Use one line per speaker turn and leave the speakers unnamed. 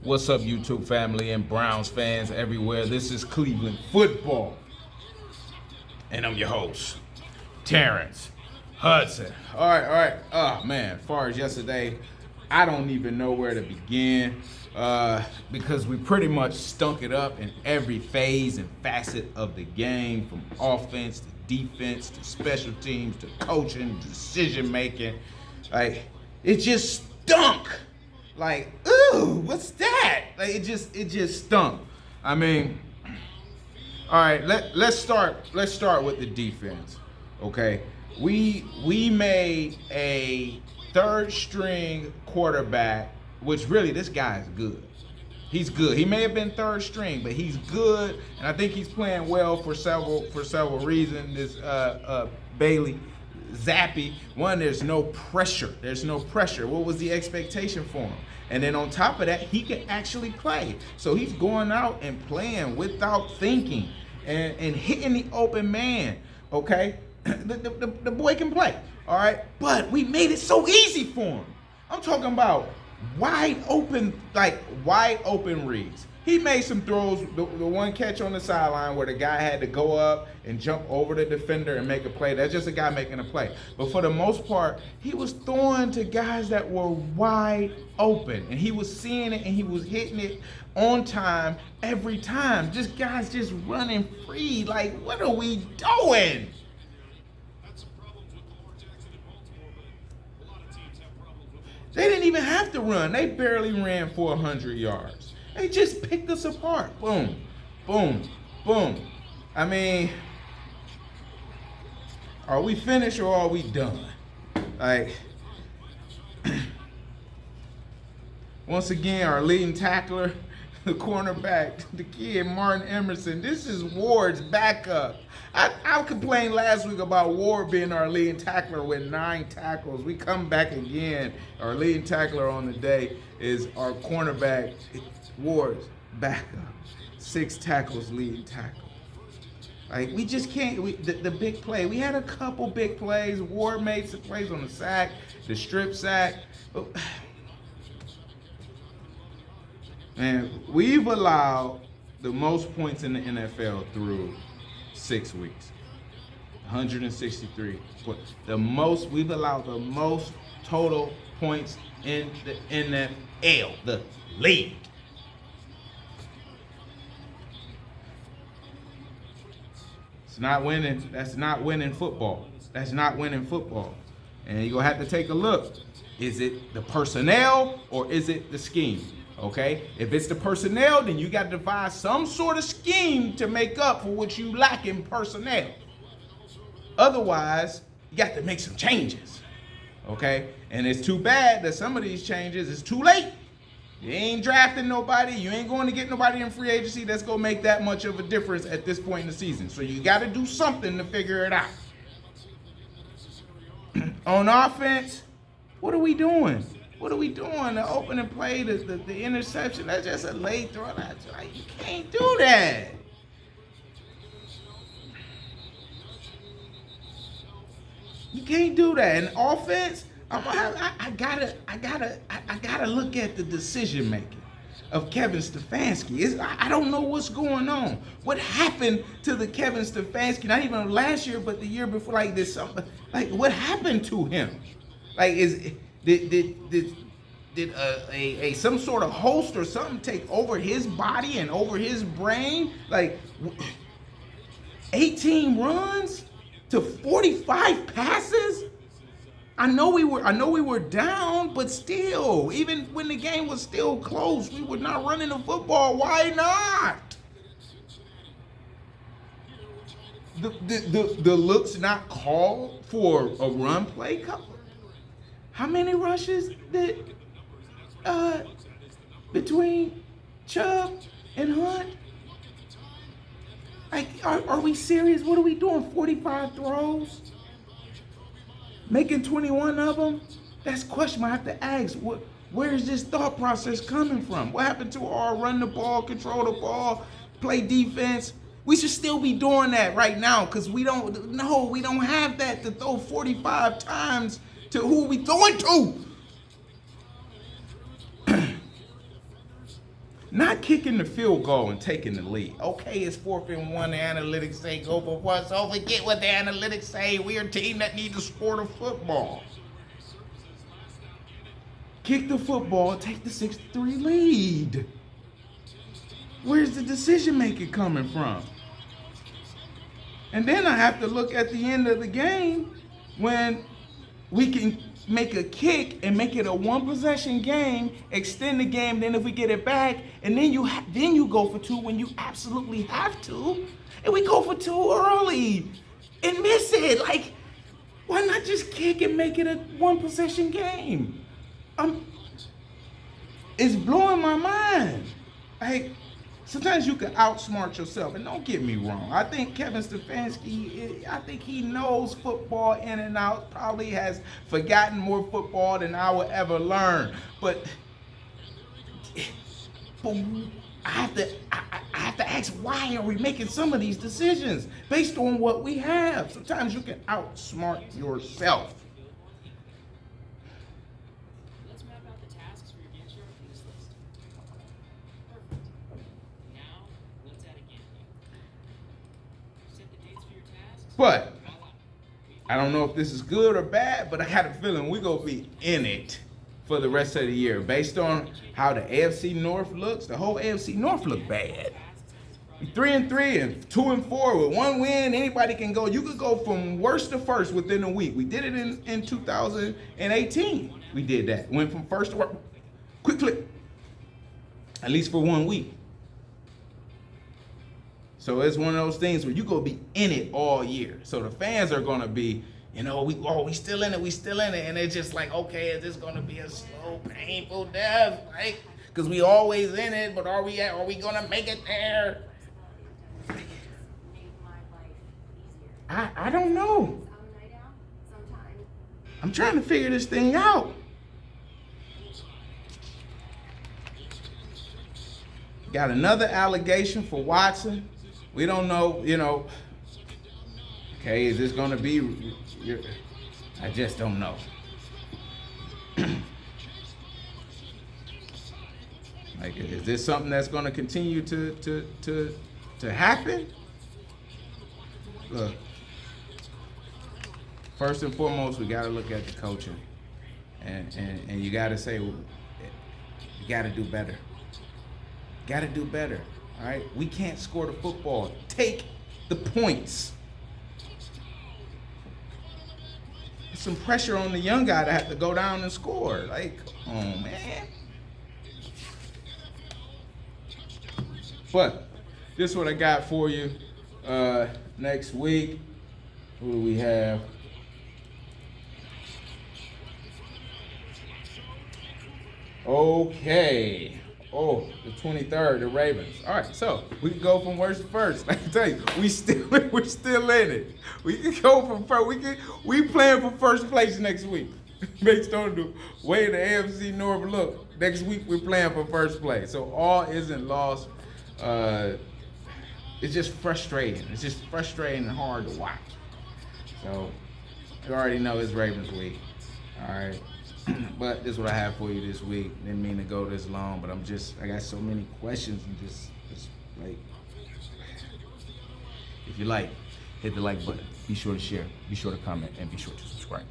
What's up, YouTube family and Browns fans everywhere? This is Cleveland Football, and I'm your host, Terrence Hudson. All right. Oh man, as far as yesterday, I don't even know where to begin because we pretty much stunk it up in every phase and facet of the game, from offense to defense to special teams to coaching, decision making. Like, it just stunk. Like, ooh, what's that? Like, it just stunk. I mean, all right, let's start with the defense. Okay. We made a third string quarterback, which really this guy is good. He's good. He may have been third string, but he's good, and I think he's playing well for several reasons. This Bailey Zappe, one, there's no pressure. What was the expectation for him? And then on top of that, he can actually play. So he's going out and playing without thinking and hitting the open man. Okay, the boy can play. All right, but we made it so easy for him. I'm talking about wide open reads. He made some throws, the one catch on the sideline where the guy had to go up and jump over the defender and make a play. That's just a guy making a play. But for the most part, he was throwing to guys that were wide open. And he was seeing it and he was hitting it on time every time. Just guys just running free. Like, what are we doing? They didn't even have to run. They barely ran for 100 yards. They just picked us apart. Boom, boom, boom. I mean, are we finished or are we done? Like, once again, our leading tackler, the cornerback, the kid, Martin Emerson. This is Ward's backup. I complained last week about Ward being our leading tackler with 9 tackles. We come back again. Our leading tackler on the day is our cornerback, Ward's backup. 6 tackles, leading tackle. Like, we just can't. The big play. We had a couple big plays. Ward made some plays on the sack, the strip sack. But, man, we've allowed the most points in the NFL through 6 weeks. 163. We've allowed the most total points in the NFL, the league. It's not winning. That's not winning football. And you're going to have to take a look. Is it the personnel or is it the scheme? Okay, if it's the personnel, then you got to devise some sort of scheme to make up for what you lack in personnel. Otherwise, you got to make some changes. Okay, and it's too bad that some of these changes is too late. You ain't drafting nobody. You ain't going to get nobody in free agency that's going to make that much of a difference at this point in the season. So you got to do something to figure it out. On offense, what are we doing? The opening play, the interception, that's just a late throw. Like, you can't do that. You can't do that. In offense, I gotta look at the decision making of Kevin Stefanski. I don't know what's going on. What happened to the Kevin Stefanski? Not even last year, but the year before. Like, there's something. Like, what happened to him? Like, did some sort of host or something take over his body and over his brain? Like, 18 runs to 45 passes? I know we were down, but still, even when the game was still close, we were not running the football. Why not? The looks not called for a run play. How many rushes did between Chubb and Hunt? Like, are we serious? What are we doing? 45 throws? Making 21 of them? That's a question I have to ask. Where is this thought process coming from? What happened to our run the ball, control the ball, play defense? We should still be doing that right now because we don't have that to throw 45 times to who are we throwing to? Not kicking the field goal and taking the lead. Okay, it's 4th and 1. The analytics say go for one. So forget what the analytics say. We're a team that needs to score the football. Kick the football, take the 6-3 lead. Where's the decision making coming from? And then I have to look at the end of the game when we can make a kick and make it a 1-possession game, extend the game, then if we get it back, and then you go for 2 when you absolutely have to, and we go for 2 early and miss it. Like, why not just kick and make it a 1-possession game? It's blowing my mind. Like, sometimes you can outsmart yourself, and don't get me wrong. I think Kevin Stefanski, I think he knows football in and out, probably has forgotten more football than I will ever learn. But I have to ask, why are we making some of these decisions based on what we have? Sometimes you can outsmart yourself. But I don't know if this is good or bad, but I had a feeling we're going to be in it for the rest of the year. Based on how the AFC North looks, the whole AFC North look bad. 3-3 and 2-4 with 1 win. Anybody can go. You could go from worst to first within a week. We did it in 2018. We did that. Went from first to worst. Quick click. At least for 1 week. So it's one of those things where you're going to be in it all year. So the fans are going to be, we still in it. And it's just like, okay, is this going to be a slow, painful death? Like, because we always in it, but are we going to make it there? I don't know. I'm trying to figure this thing out. Got another allegation for Watson. We don't know, okay, is this going to be, I just don't know. Like, is this something that's going to continue to happen? Look, first and foremost, we got to look at the coaching. And you got to say, you got to do better. Got to do better. All right, we can't score the football. Take the points. There's some pressure on the young guy to have to go down and score. Like, come on, man. But this is what I got for you next week. Who do we have? Okay. Oh, the 23rd, the Ravens. All right, so we can go from worst to first. Like I tell you, we're still in it. We can go from first. We playing for first place next week. Based on the way the AFC North look, next week we're playing for first place. So all isn't lost. It's just frustrating. It's just frustrating and hard to watch. So you already know it's Ravens week. All right. But this is what I have for you this week. Didn't mean to go this long, but I got so many questions and just like, if you like, hit the like button. Be sure to share, be sure to comment, and be sure to subscribe.